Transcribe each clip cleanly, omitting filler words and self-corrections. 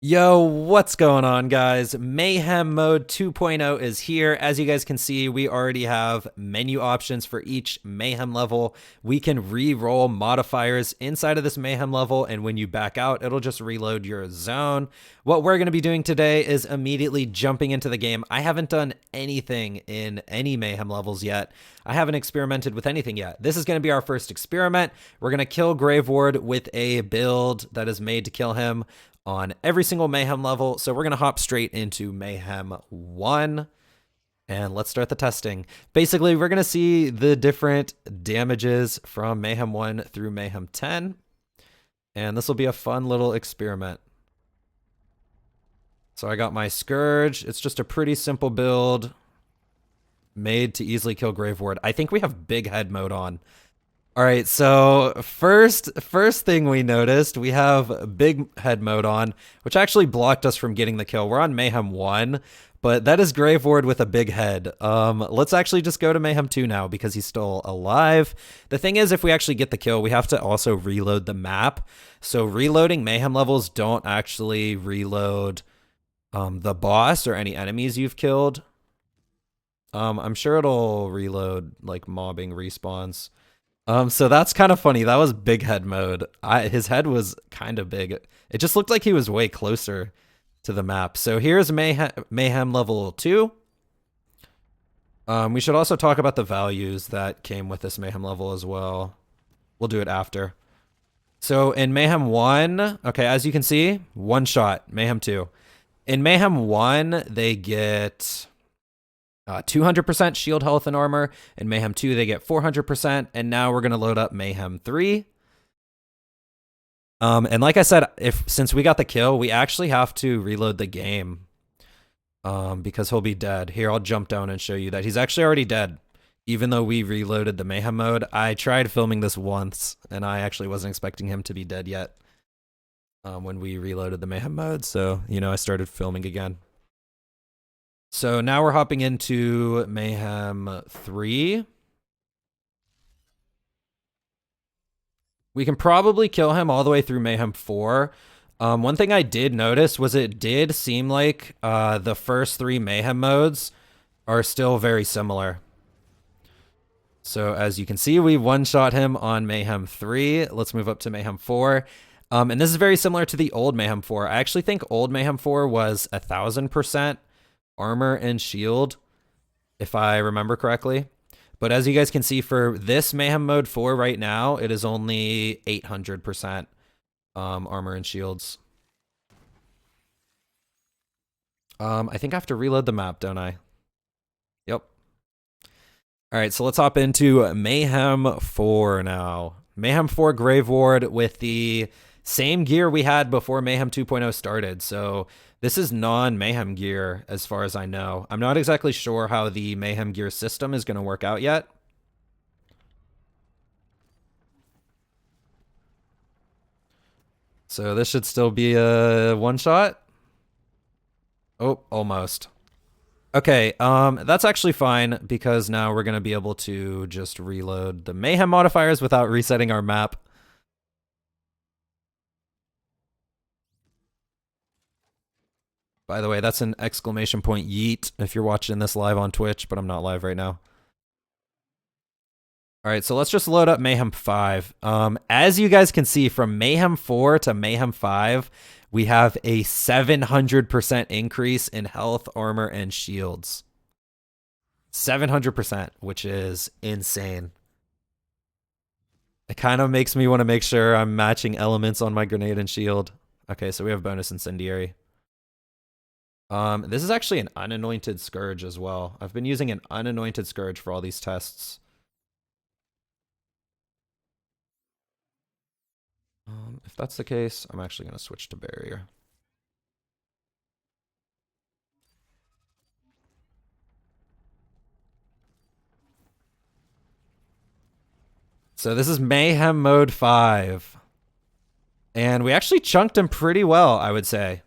Yo, what's going on, guys? Mayhem Mode 2.0 is here. As you guys can see, we already have menu options for each Mayhem level. We can re-roll modifiers inside of this Mayhem level, and when you back out, it'll just reload your zone. What we're going to be doing today is immediately jumping into the game. I haven't done anything in any Mayhem levels yet. I haven't experimented with anything yet. This is going to be our first experiment. We're going to kill Graveward with a build that is made to kill him on every single Mayhem level. So we're going to hop straight into Mayhem 1 and let's start the testing. Basically, we're going to see the different damages from Mayhem 1 through Mayhem 10. And this will be a fun little experiment. So I got my Scourge. It's just a pretty simple build made to easily kill Graveward. I think we have big head mode on. All right, so first thing we noticed, we have big head mode on, which actually blocked us from getting the kill. We're on Mayhem 1, but that is Graveward with a big head. Let's actually just go to Mayhem 2 now because he's still alive. The thing is, if we actually get the kill, we have to also reload the map. So reloading Mayhem levels don't actually reload the boss or any enemies you've killed. I'm sure it'll reload like mobbing respawns. So that's kind of funny. That was big head mode. His head was kind of big. It just looked like he was way closer to the map. So here's Mayhem level 2. We should also talk about the values that came with this Mayhem level as well. We'll do it after. So in Mayhem 1, okay, as you can see, one shot, Mayhem 2. In Mayhem 1, they get 200% shield health and armor. In Mayhem 2, they get 400%. And now we're going to load up Mayhem 3. And like I said, since we got the kill, we actually have to reload the game because he'll be dead. Here, I'll jump down and show you that he's actually already dead. Even though we reloaded the Mayhem mode, I tried filming this once, and I actually wasn't expecting him to be dead yet when we reloaded the Mayhem mode. So, you know, I started filming again. So now we're hopping into Mayhem 3. We can probably kill him all the way through Mayhem 4. One thing I did notice was it did seem like the first 3 Mayhem modes are still very similar. So as you can see, we one-shot him on Mayhem 3. Let's move up to Mayhem 4. And this is very similar to the old Mayhem 4. I actually think old Mayhem 4 was 1,000%. Armor and shield, if I remember correctly. But as you guys can see, for this Mayhem Mode 4 right now, it is only 800% armor and shields. I think I have to reload the map, don't I? Yep. All right, so let's hop into Mayhem 4 now. Mayhem 4 Graveward with the same gear we had before Mayhem 2.0 started. So this is non-Mayhem gear as far as I know. I'm not exactly sure how the Mayhem gear system is going to work out yet. So this should still be a one-shot. Oh, almost. Okay, that's actually fine because now we're going to be able to just reload the Mayhem modifiers without resetting our map. By the way, that's an exclamation point yeet if you're watching this live on Twitch, but I'm not live right now. All right, so let's just load up Mayhem 5. As you guys can see, from Mayhem 4 to Mayhem 5, we have a 700% increase in health, armor, and shields. 700%, which is insane. It kind of makes me want to make sure I'm matching elements on my grenade and shield. Okay, so we have bonus incendiary. This is actually an unanointed Scourge as well. I've been using an unanointed Scourge for all these tests. If that's the case, I'm actually going to switch to Barrier. So this is Mayhem Mode 5. And we actually chunked him pretty well, I would say.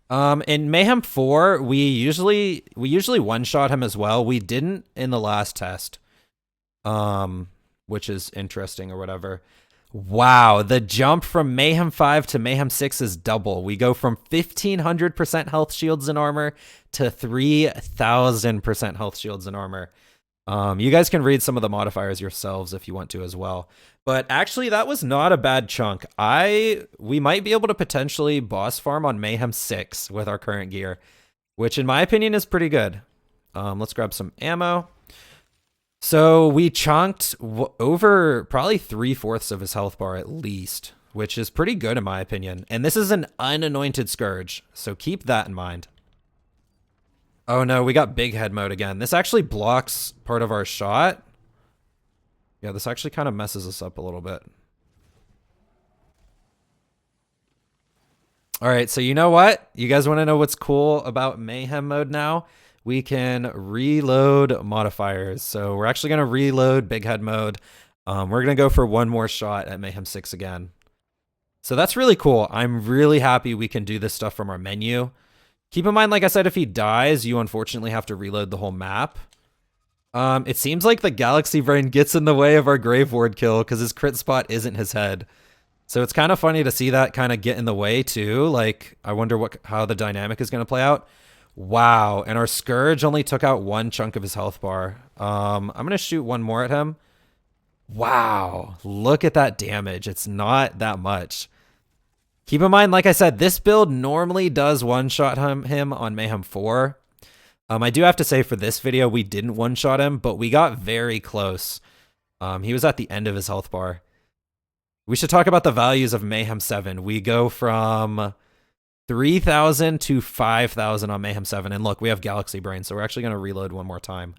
In Mayhem 4, we usually one-shot him as well. We didn't in the last test, which is interesting or whatever. Wow, the jump from Mayhem 5 to Mayhem 6 is double. We go from 1500% health shields and armor to 3000% health shields and armor. You guys can read some of the modifiers yourselves if you want to as well. But actually, that was not a bad chunk. We might be able to potentially boss farm on Mayhem 6 with our current gear, which in my opinion is pretty good. Let's grab some ammo. So we chunked over probably 3/4 of his health bar at least, which is pretty good in my opinion. And this is an unanointed Scourge, so keep that in mind. Oh no, we got big head mode again. This actually blocks part of our shot. Yeah, this actually kind of messes us up a little bit. All right, so you know what? You guys want to know what's cool about Mayhem mode now? We can reload modifiers. So we're actually going to reload big head mode. We're going to go for one more shot at Mayhem 6 again. So that's really cool. I'm really happy we can do this stuff from our menu. Keep in mind, like I said, if he dies, you unfortunately have to reload the whole map. It seems like the Galaxy Brain gets in the way of our Graveward kill because his crit spot isn't his head. So it's kind of funny to see that kind of get in the way too. Like, I wonder how the dynamic is going to play out. Wow, and our Scourge only took out one chunk of his health bar. I'm going to shoot one more at him. Wow, look at that damage. It's not that much. Keep in mind, like I said, this build normally does one-shot him on Mayhem 4. I do have to say for this video, we didn't one-shot him, but we got very close. He was at the end of his health bar. We should talk about the values of Mayhem 7. We go from 3,000 to 5,000 on Mayhem 7. And look, we have Galaxy Brain, so we're actually going to reload one more time.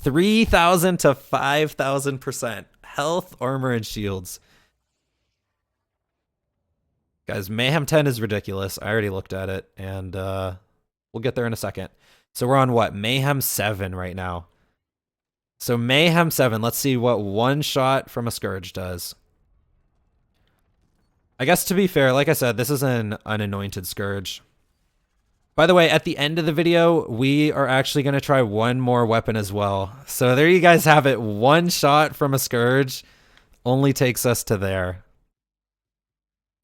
3,000 to 5,000% health, armor, and shields. Guys, Mayhem 10 is ridiculous. I already looked at it, and we'll get there in a second. So we're on what? Mayhem 7 right now. So Mayhem 7, let's see what one shot from a Scourge does. I guess to be fair, like I said, this is an unanointed Scourge. By the way, at the end of the video, we are actually going to try one more weapon as well. So there you guys have it. One shot from a Scourge only takes us to there.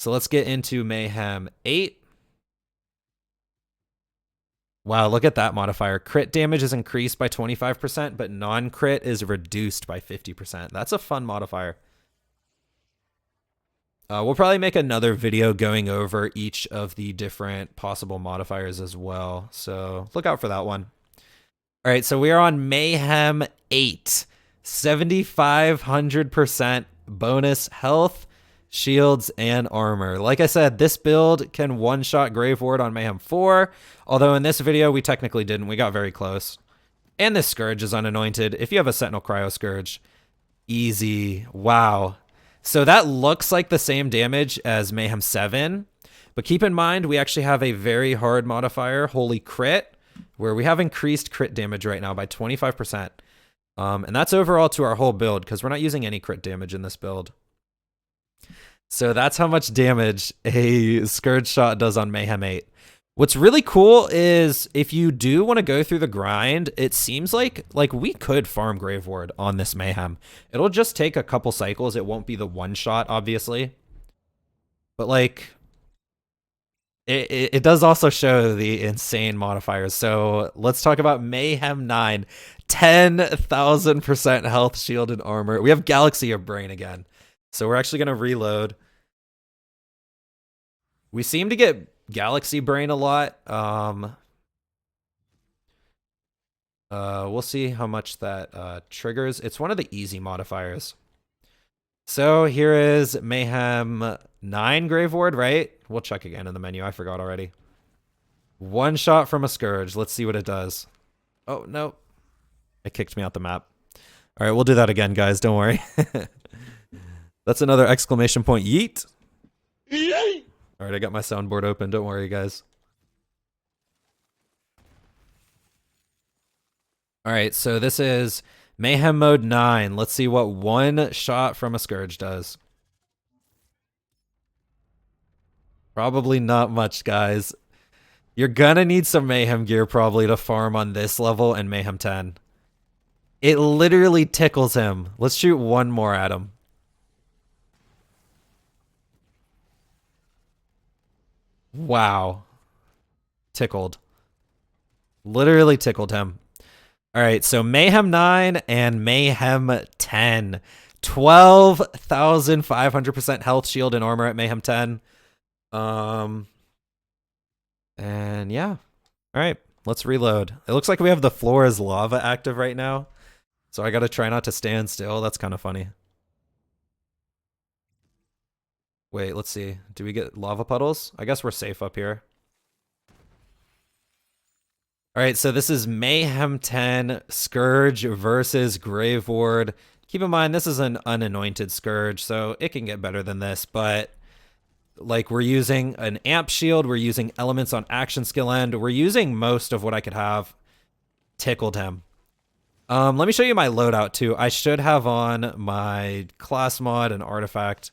So let's get into Mayhem 8. Wow, look at that modifier. Crit damage is increased by 25%, but non-crit is reduced by 50%. That's a fun modifier. We'll probably make another video going over each of the different possible modifiers as well. So look out for that one. All right, so we are on Mayhem 8. 7,500% bonus health, shields, and armor. Like I said, this build can one-shot Graveward on Mayhem 4. Although in this video, we technically didn't. We got very close. And this Scourge is unanointed. If you have a Sentinel Cryo Scourge, easy. Wow. So that looks like the same damage as Mayhem 7, but keep in mind we actually have a very hard modifier, Holy Crit, where we have increased crit damage right now by 25%. And that's overall to our whole build because we're not using any crit damage in this build. So that's how much damage a Scourge shot does on Mayhem 8. What's really cool is if you do want to go through the grind, it seems like we could farm Graveward on this Mayhem. It'll just take a couple cycles. It won't be the one shot, obviously. But like, it does also show the insane modifiers. So let's talk about Mayhem 9. 10,000% health, shield, and armor. We have Galaxy Brain again. So we're actually going to reload. We seem to get Galaxy Brain a lot. We'll see how much that triggers. It's one of the easy modifiers. So here is Mayhem 9 Graveward, right? We'll check again in the menu. I forgot already. One shot from a Scourge. Let's see what it does. Oh, no. It kicked me out the map. All right, we'll do that again, guys. Don't worry. That's another exclamation point. Yeet. Yeet. All right, I got my soundboard open. Don't worry, guys. All right, so this is Mayhem Mode 9. Let's see what one shot from a Scourge does. Probably not much, guys. You're gonna need some Mayhem gear probably to farm on this level and Mayhem 10. It literally tickles him. Let's shoot one more at him. Wow. Tickled. Literally tickled him. All right, so Mayhem 9 and Mayhem 10. 12,500% health, shield, and armor at Mayhem 10. And yeah. All right, let's reload. It looks like we have the floor as lava active right now. So I got to try not to stand still. That's kind of funny. Wait, let's see. Do we get lava puddles? I guess we're safe up here. All right, so this is Mayhem 10 Scourge versus Graveward. Keep in mind, this is an unanointed Scourge, so it can get better than this, but like we're using an amp shield, we're using elements on action skill end, we're using most of what I could have. Tickled him. Let me show you my loadout too. I should have on my class mod and artifact,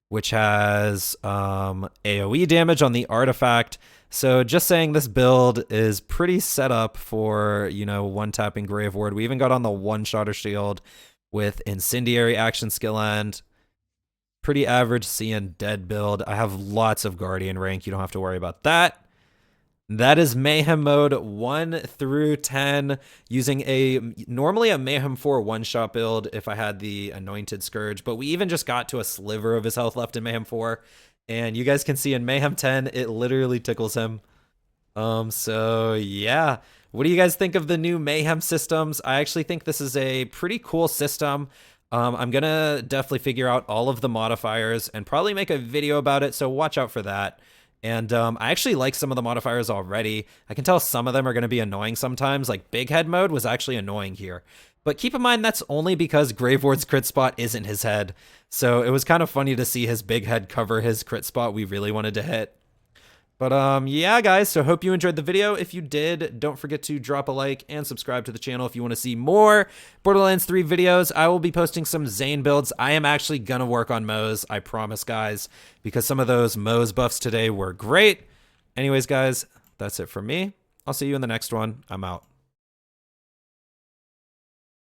which has AoE damage on the artifact. So just saying this build is pretty set up for, you know, one-tapping Graveward. We even got on the one-shotter shield with Incendiary action skill end. Pretty average CN dead build. I have lots of Guardian rank. You don't have to worry about that. That is Mayhem Mode 1 through 10, using normally a Mayhem 4 one-shot build if I had the Anointed Scourge, but we even just got to a sliver of his health left in Mayhem 4, and you guys can see in Mayhem 10, it literally tickles him. So yeah. What do you guys think of the new Mayhem systems? I actually think this is a pretty cool system. I'm gonna definitely figure out all of the modifiers and probably make a video about it, so watch out for that. And I actually like some of the modifiers already. I can tell some of them are going to be annoying sometimes. Like Big Head mode was actually annoying here. But keep in mind, that's only because Graveward's crit spot isn't his head. So it was kind of funny to see his big head cover his crit spot we really wanted to hit. But yeah, guys, so hope you enjoyed the video. If you did, don't forget to drop a like and subscribe to the channel if you want to see more Borderlands 3 videos. I will be posting some Zane builds. I am actually going to work on Mo's, I promise, guys, because some of those Mo's buffs today were great. Anyways, guys, that's it from me. I'll see you in the next one. I'm out.